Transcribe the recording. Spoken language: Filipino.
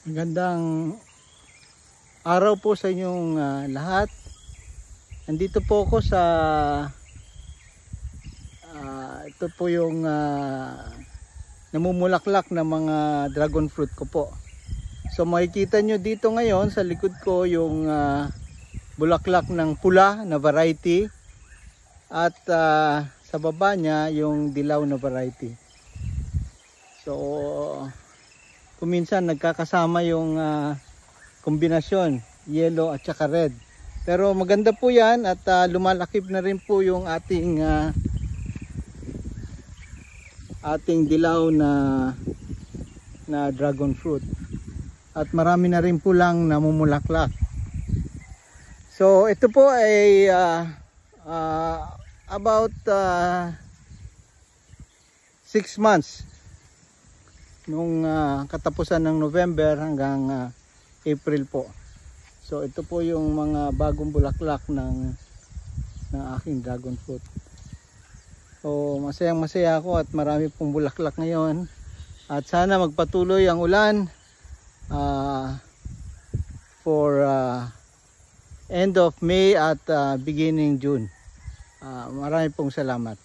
Magandang araw po sa inyong lahat. Nandito po ako sa ito po yung namumulaklak na mga dragon fruit ko po. So makikita nyo dito ngayon sa likod ko yung bulaklak ng pula na variety at sa baba niya yung dilaw na variety. So kuminsan nagkakasama yung kombinasyon yellow at saka red, pero maganda po yan at lumalakip na rin po yung ating dilaw na dragon fruit at marami na rin po lang namumulaklak. So ito po ay about 6 months nung katapusan ng November hanggang April po. So ito po yung mga bagong bulaklak ng aking dragon fruit. So masayang masaya ako at marami pong bulaklak ngayon at sana magpatuloy ang ulan for end of May at beginning June. Marami pong salamat.